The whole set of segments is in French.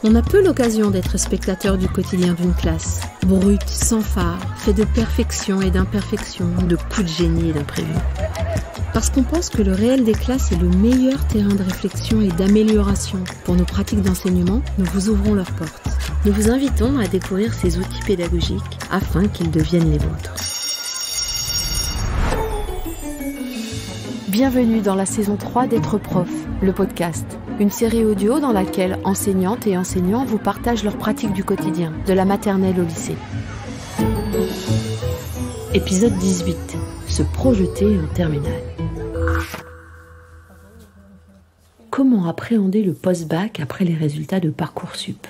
On a peu l'occasion d'être spectateur du quotidien d'une classe. Brute, sans phare, fait de perfection et d'imperfection, de coups de génie et d'imprévus. Parce qu'on pense que le réel des classes est le meilleur terrain de réflexion et d'amélioration pour nos pratiques d'enseignement, nous vous ouvrons leurs portes. Nous vous invitons à découvrir ces outils pédagogiques afin qu'ils deviennent les vôtres. Bienvenue dans la saison 3 d'être prof, le podcast. Une série audio dans laquelle enseignantes et enseignants vous partagent leurs pratiques du quotidien, de la maternelle au lycée. Épisode 18. Se projeter en terminale. Comment appréhender le post-bac après les résultats de Parcoursup ?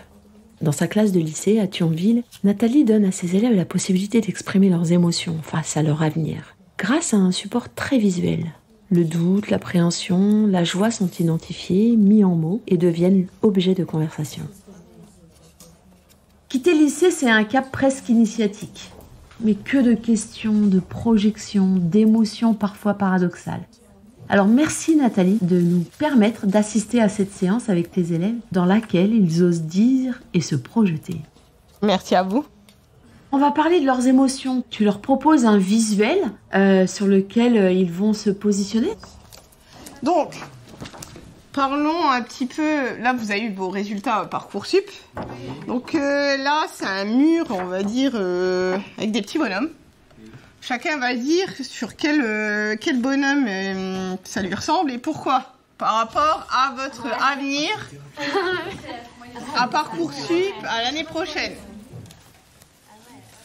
Dans sa classe de lycée à Thionville, Nathalie donne à ses élèves la possibilité d'exprimer leurs émotions face à leur avenir, grâce à un support très visuel. Le doute, l'appréhension, la joie sont identifiés, mis en mots et deviennent objets de conversation. Quitter le lycée, c'est un cap presque initiatique. Mais que de questions, de projections, d'émotions parfois paradoxales. Alors merci Nathalie de nous permettre d'assister à cette séance avec tes élèves dans laquelle ils osent dire et se projeter. Merci à vous. On va parler de leurs émotions. Tu leur proposes un visuel sur lequel ils vont se positionner. Donc, parlons un petit peu. Là, vous avez eu vos résultats Parcoursup. Donc là, c'est un mur, on va dire, avec des petits bonhommes. Chacun va dire sur quel bonhomme ça lui ressemble et pourquoi. Par rapport à votre avenir, à Parcoursup, à l'année prochaine.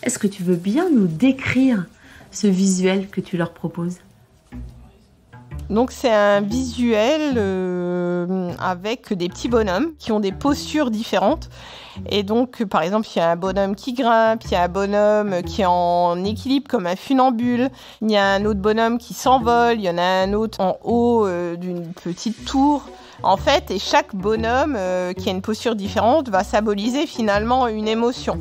Est-ce que tu veux bien nous décrire ce visuel que tu leur proposes ? Donc c'est un visuel avec des petits bonhommes qui ont des postures différentes. Et donc par exemple il y a un bonhomme qui grimpe, il y a un bonhomme qui est en équilibre comme un funambule, il y a un autre bonhomme qui s'envole, il y en a un autre en haut d'une petite tour. En fait, et chaque bonhomme qui a une posture différente va symboliser finalement une émotion.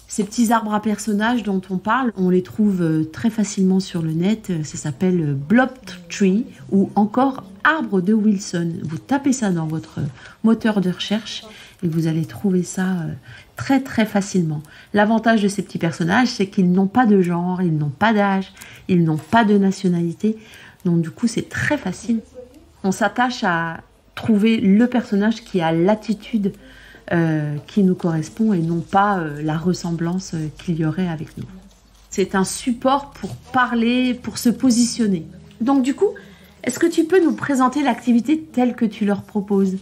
Ces petits arbres à personnages dont on parle, on les trouve très facilement sur le net. Ça s'appelle Blob Tree ou encore Arbre de Wilson. Vous tapez ça dans votre moteur de recherche et vous allez trouver ça très très facilement. L'avantage de ces petits personnages, c'est qu'ils n'ont pas de genre, ils n'ont pas d'âge, ils n'ont pas de nationalité. Donc du coup, c'est très facile. On s'attache à trouver le personnage qui a l'attitude qui nous correspond et non pas la ressemblance qu'il y aurait avec nous. C'est un support pour parler, pour se positionner. Donc du coup, est-ce que tu peux nous présenter l'activité telle que tu leur proposes ?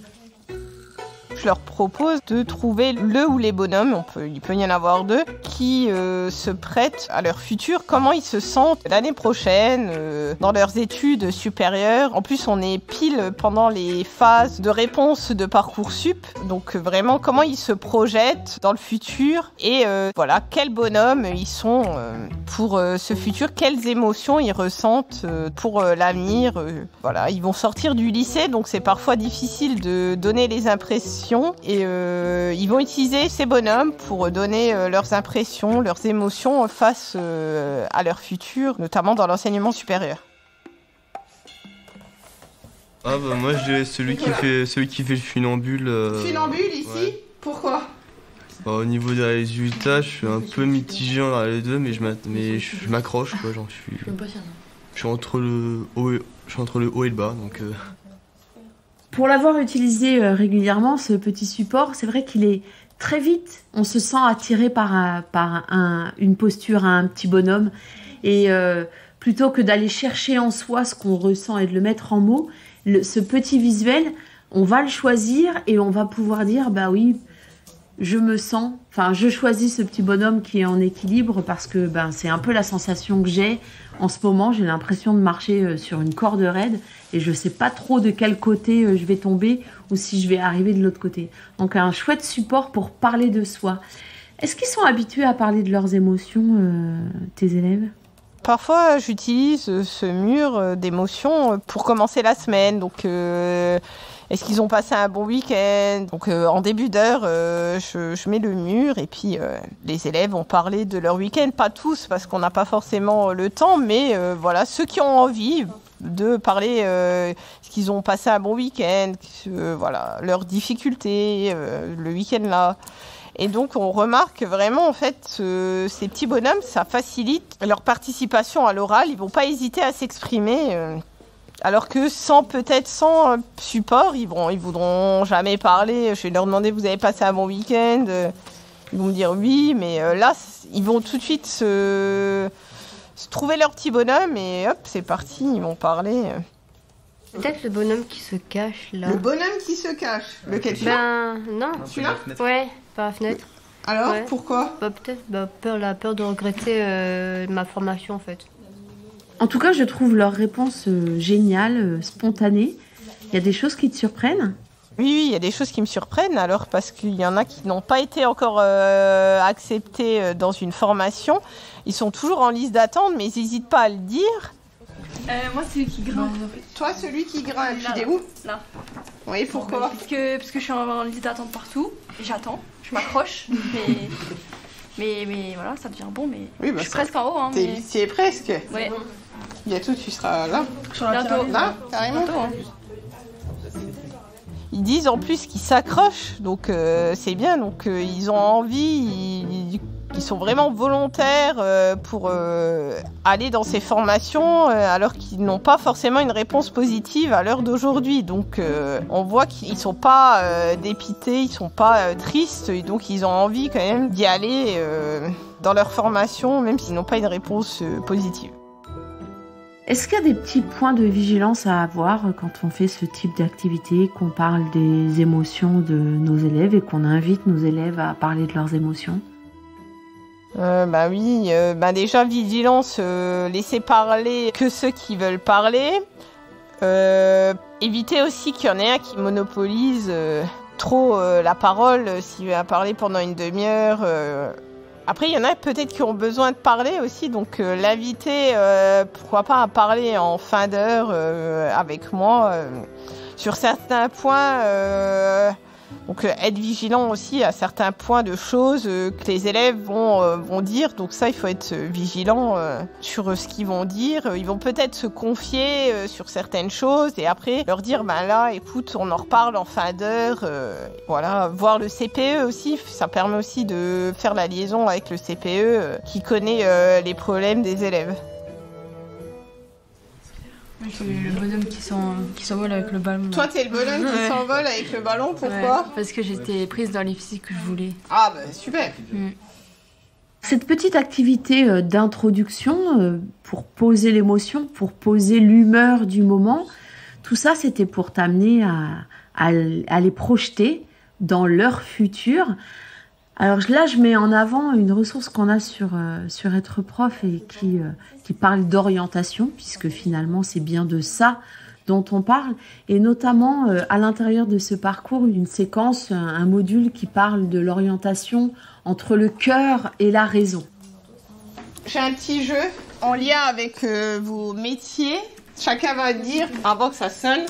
Je leur propose de trouver le ou les bonhommes, il peut y en avoir deux, qui se prêtent à leur futur, comment ils se sentent l'année prochaine, dans leurs études supérieures. En plus, on est pile pendant les phases de réponse de Parcoursup, donc vraiment comment ils se projettent dans le futur et voilà, quels bonhommes ils sont pour ce futur, quelles émotions ils ressentent pour l'avenir. Voilà, ils vont sortir du lycée, donc c'est parfois difficile de donner les impressions. Et ils vont utiliser ces bonhommes pour donner leurs impressions, leurs émotions face à leur futur, notamment dans l'enseignement supérieur. Ah bah moi je dirais celui qui fait le funambule. Funambule ici, ouais. Pourquoi ? Bah, au niveau des résultats, je suis un peu mitigé dans les deux, mais je m'accroche quoi, genre je suis entre le haut et le bas donc. Pour l'avoir utilisé régulièrement, ce petit support, c'est vrai qu'il est très vite. On se sent attiré par une posture, un petit bonhomme. Et plutôt que d'aller chercher en soi ce qu'on ressent et de le mettre en mots, ce petit visuel, on va le choisir et on va pouvoir dire, bah oui, je choisis ce petit bonhomme qui est en équilibre parce que c'est un peu la sensation que j'ai en ce moment. J'ai l'impression de marcher sur une corde raide et je ne sais pas trop de quel côté je vais tomber ou si je vais arriver de l'autre côté. Donc un chouette support pour parler de soi. Est-ce qu'ils sont habitués à parler de leurs émotions, tes élèves ? Parfois, j'utilise ce mur d'émotions pour commencer la semaine. Donc, est-ce qu'ils ont passé un bon week-end ? Donc, en début d'heure, je mets le mur et puis les élèves vont parler de leur week-end. Pas tous, parce qu'on n'a pas forcément le temps, mais voilà, ceux qui ont envie de parler qu'ils ont passé un bon week-end, voilà, leurs difficultés, le week-end là. Et donc on remarque vraiment en fait ces petits bonhommes, ça facilite leur participation à l'oral, ils vont pas hésiter à s'exprimer. Alors que sans support, ils voudront jamais parler. Je vais leur demander, vous avez passé un bon week-end? Ils vont me dire oui, mais là, ils vont tout de suite se trouver leur petit bonhomme et hop, c'est parti, ils vont parler. Peut-être le bonhomme qui se cache là. Le bonhomme qui se cache. Lequel celui-là? Non. Celui-là? Ouais, par la fenêtre. Alors, ouais. Pourquoi? Peut-être la peur de regretter ma formation en fait. En tout cas, je trouve leur réponse géniale, spontanée. Il y a des choses qui te surprennent? Oui, il y a des choses qui me surprennent, alors parce qu'il y en a qui n'ont pas été encore acceptés dans une formation. Ils sont toujours en liste d'attente, mais ils n'hésitent pas à le dire. Moi, celui qui grimpe. Toi, celui qui grimpe, tu es où? Là. Oui, pourquoi? Parce que je suis en liste d'attente partout, et j'attends, je m'accroche, mais voilà, ça devient bon, mais oui, bah, je suis presque en haut. Hein, mais... Tu es presque. Ouais. Bientôt, tu seras là. Bientôt. Là, carrément. Bientôt, hein. Ils disent en plus qu'ils s'accrochent, donc c'est bien, donc ils ont envie, ils sont vraiment volontaires pour aller dans ces formations alors qu'ils n'ont pas forcément une réponse positive à l'heure d'aujourd'hui. Donc on voit qu'ils ne sont pas dépités, ils ne sont pas tristes, et donc ils ont envie quand même d'y aller dans leur formation, même s'ils n'ont pas une réponse positive. Est-ce qu'il y a des petits points de vigilance à avoir quand on fait ce type d'activité, qu'on parle des émotions de nos élèves et qu'on invite nos élèves à parler de leurs émotions? Oui, déjà vigilance, laisser parler que ceux qui veulent parler. Éviter aussi qu'il y en ait un qui monopolise trop la parole s'il va parler pendant une demi-heure. Après, il y en a peut-être qui ont besoin de parler aussi, donc l'inviter, pourquoi pas, à parler en fin d'heure avec moi sur certains points. Donc être vigilant aussi à certains points de choses que les élèves vont dire. Donc ça, il faut être vigilant sur ce qu'ils vont dire. Ils vont peut-être se confier sur certaines choses et après leur dire, là, écoute, on en reparle en fin d'heure. Voilà, voir le CPE aussi. Ça permet aussi de faire la liaison avec le CPE qui connaît les problèmes des élèves. Je suis le bonhomme qui s'envole avec le ballon. Toi, t'es le bonhomme qui s'envole avec le ballon, pourquoi? Parce que j'étais prise dans les physiques que je voulais. Ah, super. Cette petite activité d'introduction pour poser l'émotion, pour poser l'humeur du moment, tout ça, c'était pour t'amener à les projeter dans leur futur. Alors là, je mets en avant une ressource qu'on a sur Être Prof et qui parle d'orientation, puisque finalement, c'est bien de ça dont on parle. Et notamment, à l'intérieur de ce parcours, une séquence, un module qui parle de l'orientation entre le cœur et la raison. J'ai un petit jeu en lien avec vos métiers. Chacun va dire, avant que ça sonne,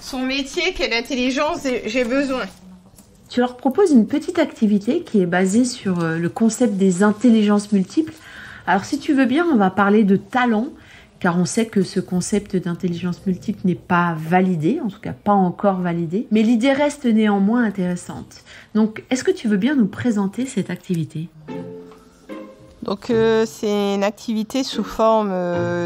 son métier, quelle intelligence j'ai besoin. Tu leur proposes une petite activité qui est basée sur le concept des intelligences multiples. Alors si tu veux bien, on va parler de talent, car on sait que ce concept d'intelligence multiple n'est pas validé, en tout cas pas encore validé, mais l'idée reste néanmoins intéressante. Donc est-ce que tu veux bien nous présenter cette activité ? Donc c'est une activité sous forme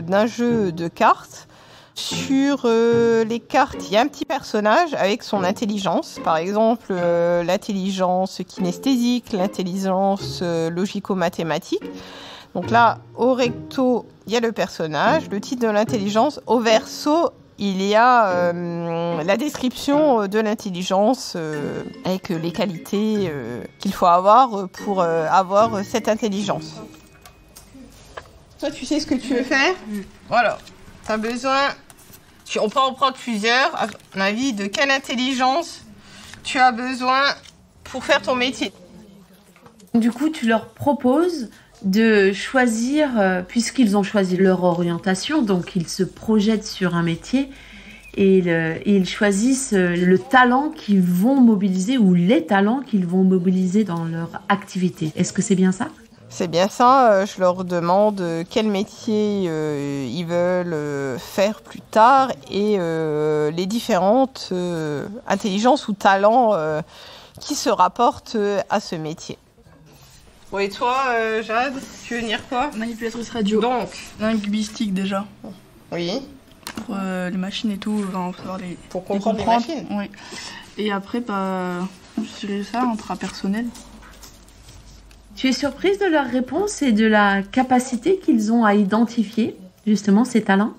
d'un jeu de cartes. Sur les cartes, il y a un petit personnage avec son intelligence. Par exemple, l'intelligence kinesthésique, l'intelligence logico-mathématique. Donc là, au recto, il y a le personnage, le titre de l'intelligence. Au verso, il y a la description de l'intelligence avec les qualités qu'il faut avoir pour avoir cette intelligence. Toi, tu sais ce que tu veux faire ? Voilà. Tu as besoin, on peut en prendre plusieurs, à mon avis, de quelle intelligence tu as besoin pour faire ton métier. Du coup, tu leur proposes de choisir, puisqu'ils ont choisi leur orientation, donc ils se projettent sur un métier et ils choisissent le talent qu'ils vont mobiliser ou les talents qu'ils vont mobiliser dans leur activité. Est-ce que c'est bien ça ? C'est bien ça, je leur demande quel métier ils veulent faire plus tard et les différentes intelligences ou talents qui se rapportent à ce métier. Bon, et toi, Jade, tu veux venir quoi? Manipulatrice radio. Donc, linguistique déjà. oui, Pour les machines et tout, enfin, savoir pour comprendre les machines. Oui. Et après, je dirais ça, intrapersonnel. Tu es surprise de leurs réponses et de la capacité qu'ils ont à identifier justement ces talents?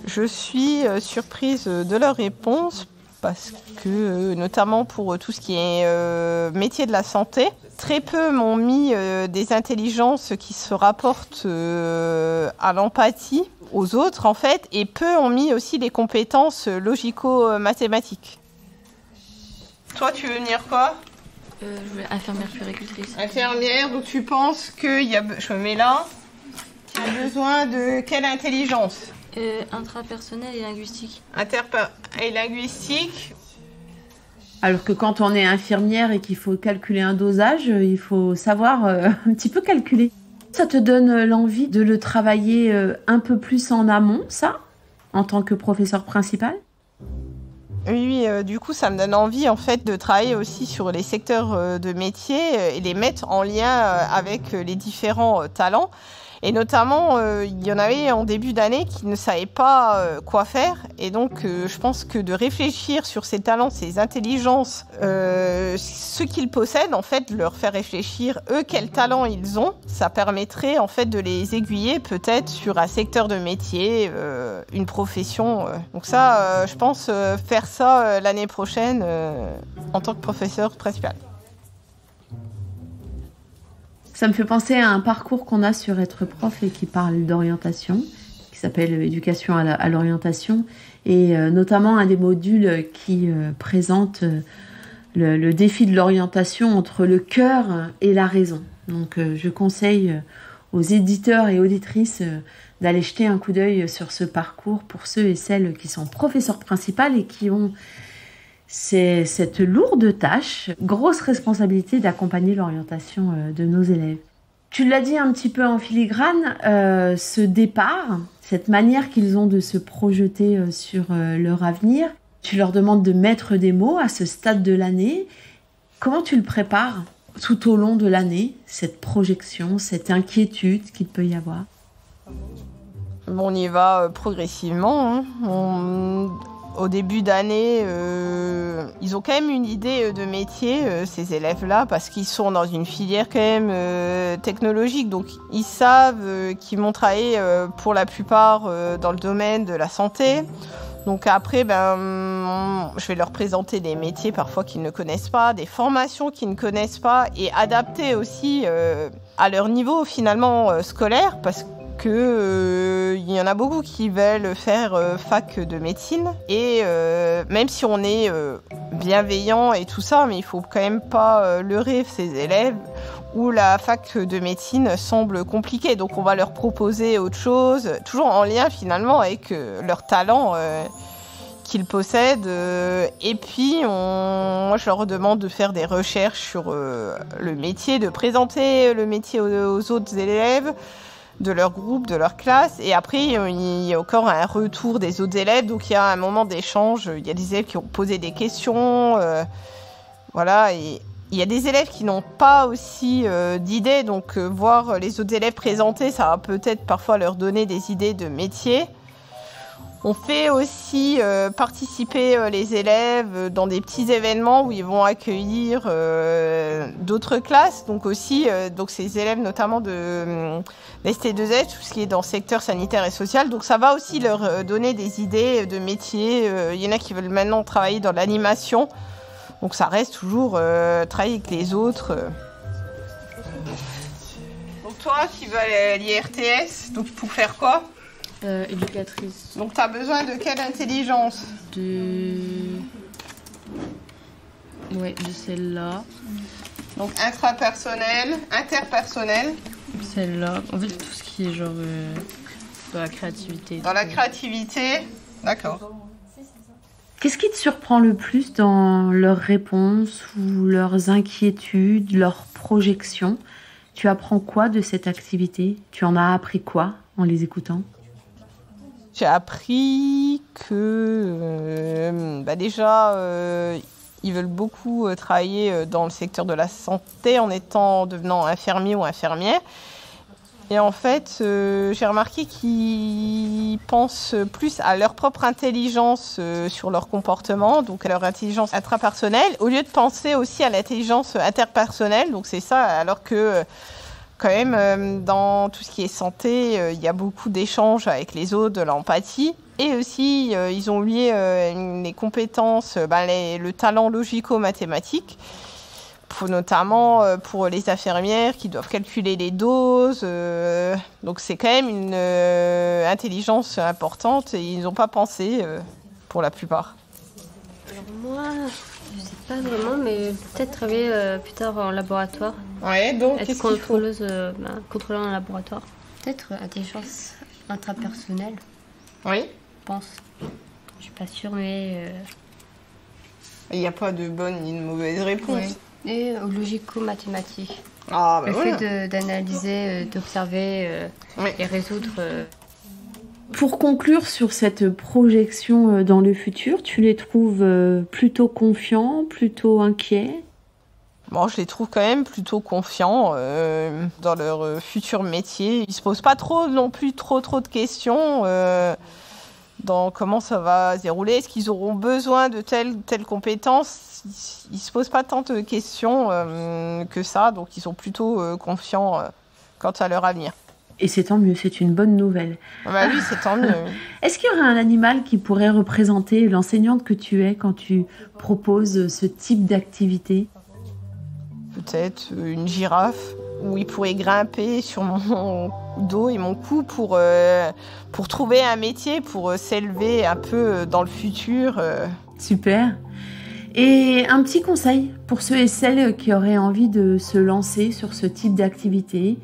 Je suis surprise de leurs réponses parce que, notamment pour tout ce qui est métier de la santé, très peu m'ont mis des intelligences qui se rapportent à l'empathie aux autres, en fait, et peu ont mis aussi des compétences logico-mathématiques. Toi, tu veux venir quoi? Je voulais infirmière puéricultrice. Infirmière, donc tu penses qu'il y a... Je me mets là. Tu as besoin de quelle intelligence? Intrapersonnel et linguistique. Et linguistique. Alors que quand on est infirmière et qu'il faut calculer un dosage, il faut savoir un petit peu calculer. Ça te donne l'envie de le travailler un peu plus en amont, ça, en tant que professeur principal? Oui, du coup, ça me donne envie en fait de travailler aussi sur les secteurs de métier et les mettre en lien avec les différents talents. Et notamment, il y en avait en début d'année qui ne savaient pas quoi faire. Et donc, je pense que de réfléchir sur ces talents, ces intelligences, ce qu'ils possèdent, en fait, leur faire réfléchir, eux, quels talents ils ont, ça permettrait, en fait, de les aiguiller peut-être sur un secteur de métier, une profession. Donc ça, je pense faire ça l'année prochaine en tant que professeur principal. Ça me fait penser à un parcours qu'on a sur Être prof et qui parle d'orientation, qui s'appelle Éducation à l'orientation, et notamment un des modules qui présente le défi de l'orientation entre le cœur et la raison. Donc je conseille aux éditeurs et auditrices d'aller jeter un coup d'œil sur ce parcours pour ceux et celles qui sont professeurs principaux et qui ont cette lourde tâche, grosse responsabilité d'accompagner l'orientation de nos élèves. Tu l'as dit un petit peu en filigrane, ce départ, cette manière qu'ils ont de se projeter sur leur avenir, tu leur demandes de mettre des mots à ce stade de l'année. Comment tu le prépares tout au long de l'année, cette projection, cette inquiétude qu'il peut y avoir? Bon, on y va progressivement, hein. Au début d'année, ils ont quand même une idée de métier, ces élèves-là, parce qu'ils sont dans une filière quand même technologique. Donc, ils savent qu'ils vont travailler pour la plupart dans le domaine de la santé. Donc après, je vais leur présenter des métiers parfois qu'ils ne connaissent pas, des formations qu'ils ne connaissent pas, et adapter aussi à leur niveau finalement scolaire, parce que il y en a beaucoup qui veulent faire fac de médecine, et même si on est bienveillant et tout ça, mais il faut quand même pas leurrer ces élèves où la fac de médecine semble compliquée. Donc on va leur proposer autre chose, toujours en lien finalement avec leur talent qu'ils possèdent. Et puis moi je leur demande de faire des recherches sur le métier, de présenter le métier aux autres élèves de leur groupe, de leur classe. Et après, il y a encore un retour des autres élèves. Donc il y a un moment d'échange. Il y a des élèves qui ont posé des questions. Voilà. Et il y a des élèves qui n'ont pas aussi d'idées. Donc voir les autres élèves présenter, ça va peut-être parfois leur donner des idées de métier. On fait aussi participer les élèves dans des petits événements où ils vont accueillir d'autres classes. Donc aussi, donc ces élèves notamment de l'ST2S, tout ce qui est dans le secteur sanitaire et social. Donc ça va aussi leur donner des idées de métier. Il y en a qui veulent maintenant travailler dans l'animation. Donc ça reste toujours travailler avec les autres. Donc toi, tu vas à l'IRTS, donc pour faire quoi ? Éducatrice. Donc tu as besoin de quelle intelligence ? Ouais, de celle-là. Donc intrapersonnel, interpersonnel. Celle-là. En fait, tout ce qui est genre dans la créativité. Dans la créativité, d'accord. Qu'est-ce qui te surprend le plus dans leurs réponses ou leurs inquiétudes, leurs projections? Tu apprends quoi de cette activité? Tu en as appris quoi en les écoutant? J'ai appris que déjà, ils veulent beaucoup travailler dans le secteur de la santé en devenant infirmier ou infirmière. Et en fait, j'ai remarqué qu'ils pensent plus à leur propre intelligence sur leur comportement, donc à leur intelligence intrapersonnelle, au lieu de penser aussi à l'intelligence interpersonnelle. Donc c'est ça, alors que quand même, dans tout ce qui est santé, il y a beaucoup d'échanges avec les autres, de l'empathie. Et aussi, ils ont lié les compétences, le talent logico-mathématique, notamment pour les infirmières qui doivent calculer les doses. Donc c'est quand même une intelligence importante et ils n'ont pas pensé pour la plupart. Alors moi, je sais pas vraiment, mais peut-être travailler plus tard en laboratoire. Ouais, donc être contrôleuse, contrôleur en laboratoire. Peut-être intelligence intrapersonnelle. Oui. Je pense. Je suis pas sûre, mais... Il n'y a pas de bonne ni de mauvaise réponse. Ouais. Et logico-mathématique. Ah, le fait d'analyser, d'observer et résoudre. Pour conclure sur cette projection dans le futur, tu les trouves plutôt confiants, plutôt inquiets? Bon, je les trouve quand même plutôt confiants dans leur futur métier. Ils ne se posent pas non plus trop de questions dans comment ça va se dérouler. Est-ce qu'ils auront besoin de telle compétence? Ils ne se posent pas tant de questions que ça, donc ils sont plutôt confiants quant à leur avenir. Et c'est tant mieux, c'est une bonne nouvelle. Bah oui, c'est tant mieux. Est-ce qu'il y aurait un animal qui pourrait représenter l'enseignante que tu es quand tu proposes ce type d'activité? Peut-être une girafe, où il pourrait grimper sur mon dos et mon cou pour trouver un métier, pour s'élever un peu dans le futur. Super. Et un petit conseil pour ceux et celles qui auraient envie de se lancer sur ce type d'activité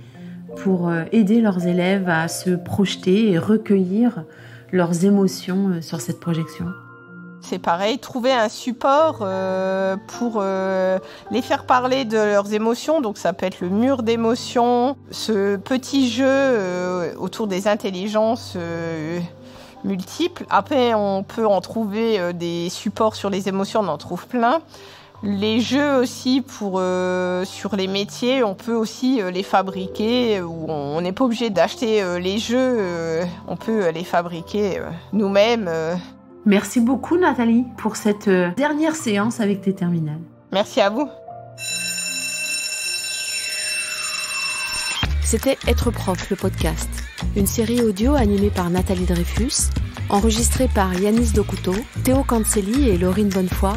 pour aider leurs élèves à se projeter et recueillir leurs émotions sur cette projection? C'est pareil, trouver un support pour les faire parler de leurs émotions. Donc ça peut être le mur d'émotions, ce petit jeu autour des intelligences multiples. Après, on peut en trouver des supports sur les émotions, on en trouve plein. Les jeux aussi sur les métiers, on peut aussi les fabriquer. On n'est pas obligé d'acheter les jeux, on peut les fabriquer nous-mêmes. Merci beaucoup Nathalie pour cette dernière séance avec tes terminales. Merci à vous. C'était Être prof, le podcast. Une série audio animée par Nathalie Dreyfus, enregistrée par Yanis Dokuto, Théo Cancelli et Laurine Bonnefoy,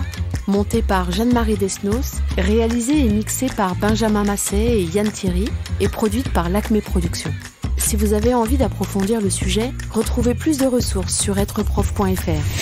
montée par Jeanne-Marie Desnos, réalisée et mixée par Benjamin Masset et Yann Thierry et produite par l'Acme Productions. Si vous avez envie d'approfondir le sujet, retrouvez plus de ressources sur êtreprof.fr.